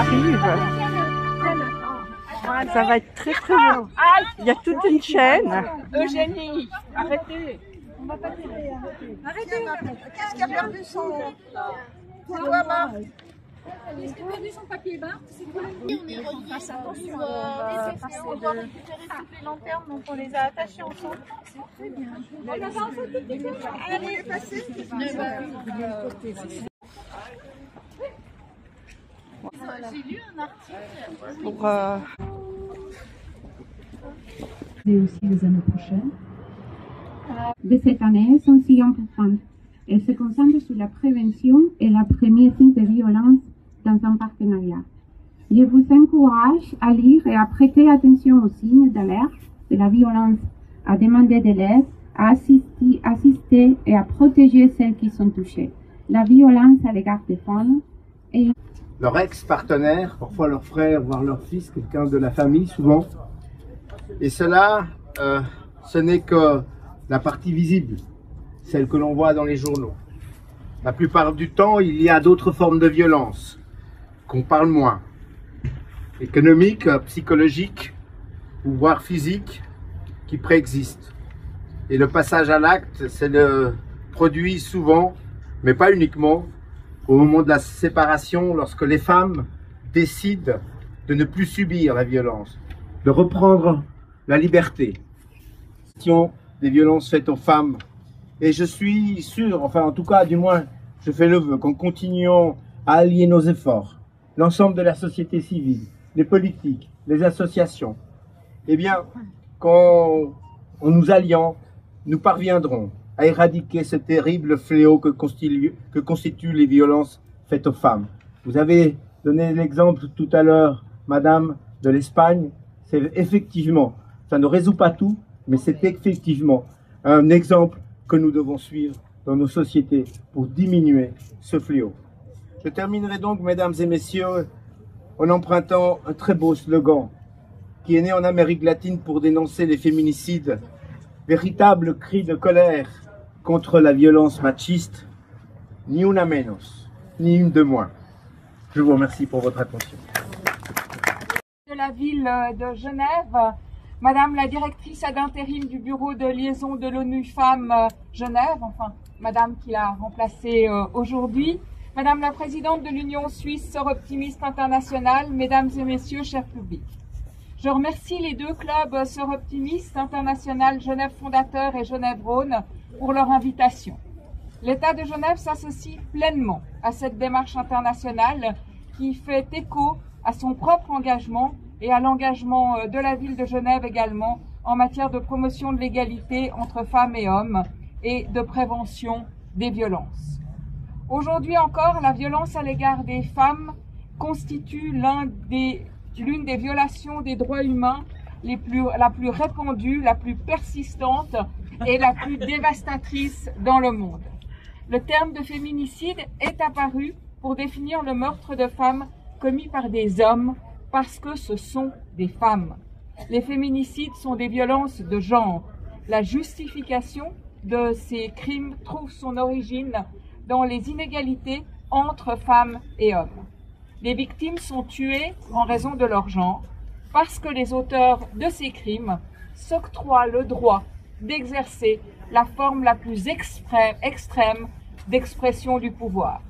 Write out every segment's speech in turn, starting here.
arrive. Ça va être très très long. Il y a toute une chaîne. Eugénie, arrêtez. On va pas tirer, arrêtez. Qu'est-ce qui a perdu son doigt bas? Est-ce qu'il a perdu son papier bas? On fasse attention. On doit récupérer toutes les lanternes, donc on les a attachées ensemble. C'est très bien. Allez, passez. J'ai lu un article. Pour, Et aussi les années prochaines. De cette année sont si importantes. Elles se concentrent sur la prévention et la première signe de violence dans un partenariat. Je vous encourage à lire et à prêter attention aux signes d'alerte de la violence, à demander de l'aide, à assister et à protéger celles qui sont touchées. La violence à l'égard des femmes et leur ex-partenaire, parfois leur frère, voire leur fils, quelqu'un de la famille souvent. Et cela, ce n'est que la partie visible, celle que l'on voit dans les journaux. La plupart du temps, il y a d'autres formes de violence qu'on parle moins. Économiques, psychologiques, ou voire physiques, qui préexistent. Et le passage à l'acte, c'est le produit souvent, mais pas uniquement, au moment de la séparation, lorsque les femmes décident de ne plus subir la violence, de reprendre la liberté. Question des violences faites aux femmes. Et je suis sûr, enfin en tout cas du moins, je fais le vœu qu'en continuant à allier nos efforts, l'ensemble de la société civile, les politiques, les associations, eh bien, en nous alliant, nous parviendrons à éradiquer ce terrible fléau que constituent les violences faites aux femmes. Vous avez donné l'exemple tout à l'heure, Madame, de l'Espagne. C'est effectivement, ça ne résout pas tout, mais c'est effectivement un exemple que nous devons suivre dans nos sociétés pour diminuer ce fléau. Je terminerai donc, mesdames et messieurs, en empruntant un très beau slogan qui est né en Amérique latine pour dénoncer les féminicides, véritable cri de colère contre la violence machiste, ni una menos, ni une de moins. Je vous remercie pour votre attention. De la ville de Genève, Madame la directrice ad intérim du bureau de liaison de l'ONU Femmes Genève, enfin Madame qui l'a remplacée aujourd'hui, Madame la présidente de l'Union Suisse Sœurs Optimistes Internationale, Mesdames et Messieurs, chers publics. Je remercie les deux clubs Sœurs Optimistes Internationales Genève Fondateur et Genève-Rhône pour leur invitation. L'État de Genève s'associe pleinement à cette démarche internationale qui fait écho à son propre engagement et à l'engagement de la ville de Genève également en matière de promotion de l'égalité entre femmes et hommes et de prévention des violences. Aujourd'hui encore, la violence à l'égard des femmes constitue l'une des violations des droits humains la plus répandue, la plus persistante et la plus dévastatrice dans le monde. Le terme de féminicide est apparu pour définir le meurtre de femmes commis par des hommes parce que ce sont des femmes. Les féminicides sont des violences de genre. La justification de ces crimes trouve son origine dans les inégalités entre femmes et hommes. Les victimes sont tuées en raison de leur genre parce que les auteurs de ces crimes s'octroient le droit d'exercer la forme la plus extrême d'expression du pouvoir.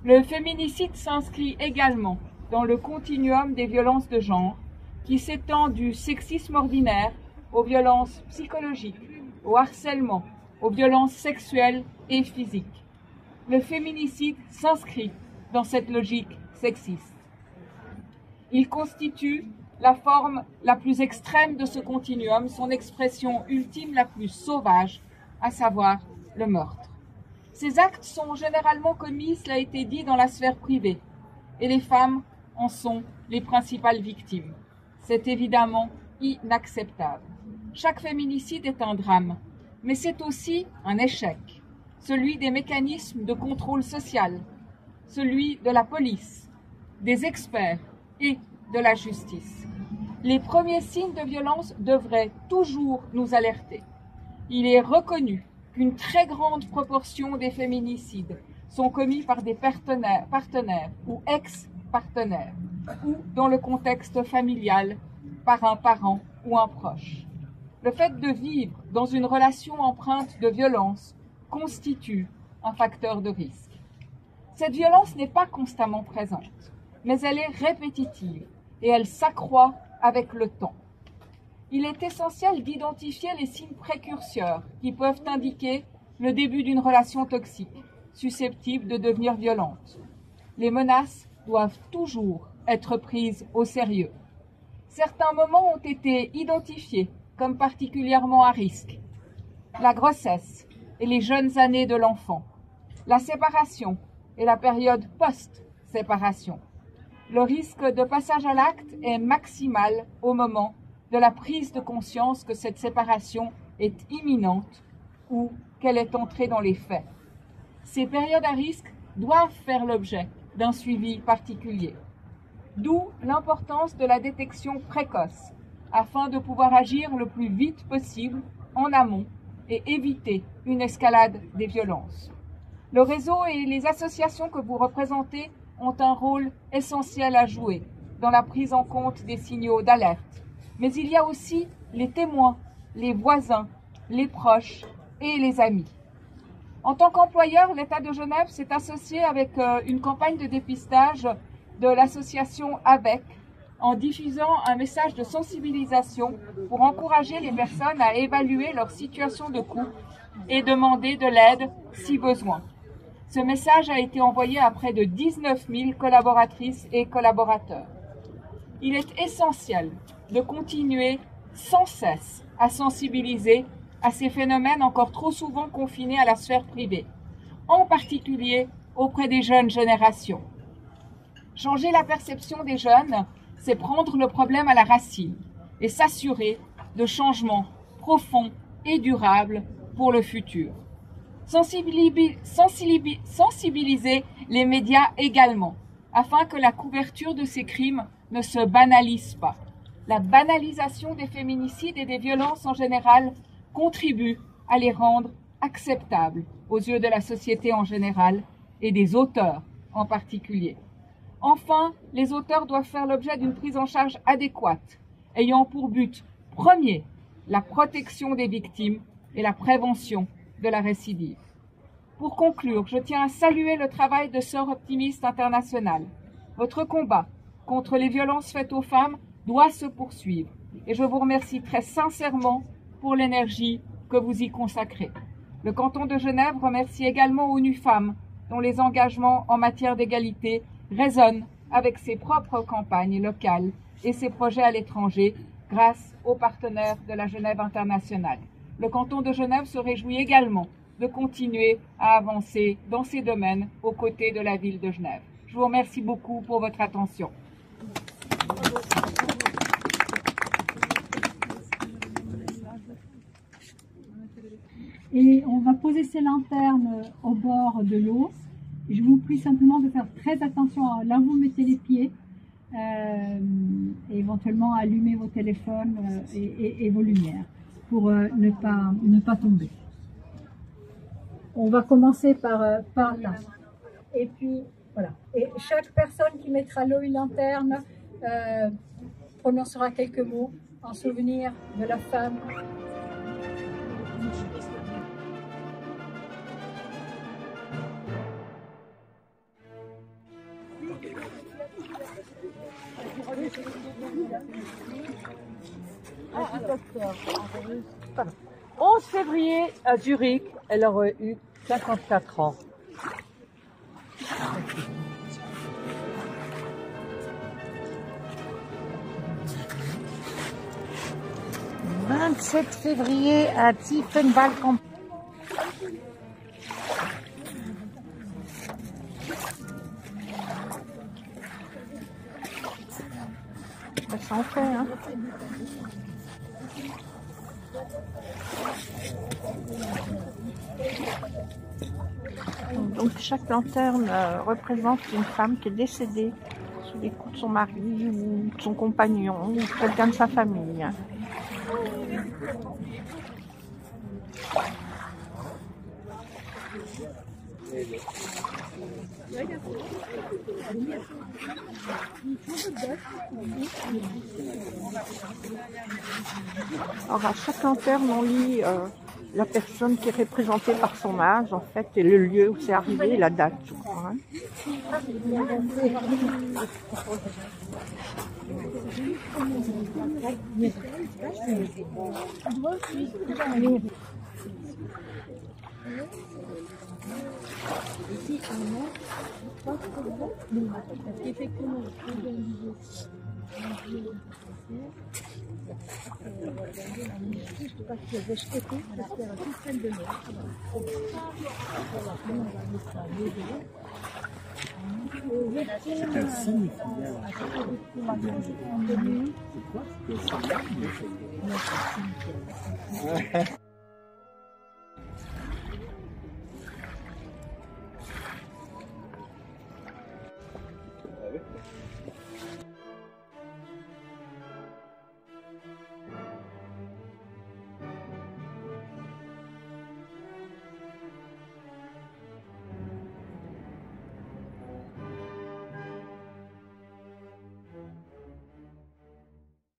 Le féminicide s'inscrit également dans le continuum des violences de genre qui s'étend du sexisme ordinaire aux violences psychologiques, au harcèlement, aux violences sexuelles et physiques. Le féminicide s'inscrit dans cette logique sexiste. Il constitue la forme la plus extrême de ce continuum, son expression ultime la plus sauvage, à savoir le meurtre. Ces actes sont généralement commis, cela a été dit, dans la sphère privée, et les femmes en sont les principales victimes. C'est évidemment inacceptable. Chaque féminicide est un drame, mais c'est aussi un échec, celui des mécanismes de contrôle social, celui de la police, des experts et de la justice. Les premiers signes de violence devraient toujours nous alerter. Il est reconnu qu'une très grande proportion des féminicides sont commis par des partenaires ou ex-partenaires. ou dans le contexte familial, par un parent ou un proche. Le fait de vivre dans une relation empreinte de violence constitue un facteur de risque. Cette violence n'est pas constamment présente, mais elle est répétitive et elle s'accroît avec le temps. Il est essentiel d'identifier les signes précurseurs qui peuvent indiquer le début d'une relation toxique, susceptible de devenir violente. Les menaces doivent toujours être prises au sérieux. Certains moments ont été identifiés comme particulièrement à risque. La grossesse et les jeunes années de l'enfant, la séparation et la période post-séparation. Le risque de passage à l'acte est maximal au moment de la prise de conscience que cette séparation est imminente ou qu'elle est entrée dans les faits. Ces périodes à risque doivent faire l'objet d'un suivi particulier. D'où l'importance de la détection précoce, afin de pouvoir agir le plus vite possible en amont et éviter une escalade des violences. Le réseau et les associations que vous représentez ont un rôle essentiel à jouer dans la prise en compte des signaux d'alerte. Mais il y a aussi les témoins, les voisins, les proches et les amis. En tant qu'employeur, l'État de Genève s'est associé avec une campagne de dépistage de l'association AVEC en diffusant un message de sensibilisation pour encourager les personnes à évaluer leur situation de couple et demander de l'aide si besoin. Ce message a été envoyé à près de 19 000 collaboratrices et collaborateurs. Il est essentiel de continuer sans cesse à sensibiliser à ces phénomènes encore trop souvent confinés à la sphère privée, en particulier auprès des jeunes générations. Changer la perception des jeunes, c'est prendre le problème à la racine et s'assurer de changements profonds et durables pour le futur. Sensibiliser les médias également, afin que la couverture de ces crimes ne se banalise pas. La banalisation des féminicides et des violences en général contribue à les rendre acceptables aux yeux de la société en général et des auteurs en particulier. Enfin, les auteurs doivent faire l'objet d'une prise en charge adéquate, ayant pour but premier la protection des victimes et la prévention de la récidive. Pour conclure, je tiens à saluer le travail de Sœurs Optimistes International. Votre combat contre les violences faites aux femmes doit se poursuivre et je vous remercie très sincèrement pour l'énergie que vous y consacrez. Le canton de Genève remercie également ONU Femmes, dont les engagements en matière d'égalité résonnent avec ses propres campagnes locales et ses projets à l'étranger grâce aux partenaires de la Genève internationale. Le canton de Genève se réjouit également de continuer à avancer dans ces domaines aux côtés de la ville de Genève. Je vous remercie beaucoup pour votre attention. Et on va poser ces lanternes au bord de l'eau. Je vous prie simplement de faire très attention à là où vous mettez les pieds, et éventuellement allumer vos téléphones et vos lumières pour ne pas tomber. On va commencer par là. Et puis voilà. Et chaque personne qui mettra l'eau et une lanterne prononcera quelques mots en souvenir de la femme. Ah, 11 février à Zurich, elle aurait eu 54 ans. 27 février à Tiefenbach. Ça en fait, hein. Donc chaque lanterne représente une femme qui est décédée sous les coups de son mari ou de son compagnon ou quelqu'un de sa famille. Alors à chaque lanterne, on lit la personne qui est représentée par son âge, en fait, et le lieu où c'est arrivé, et la date, je crois. Hein. C'est un signe. C'est quoi?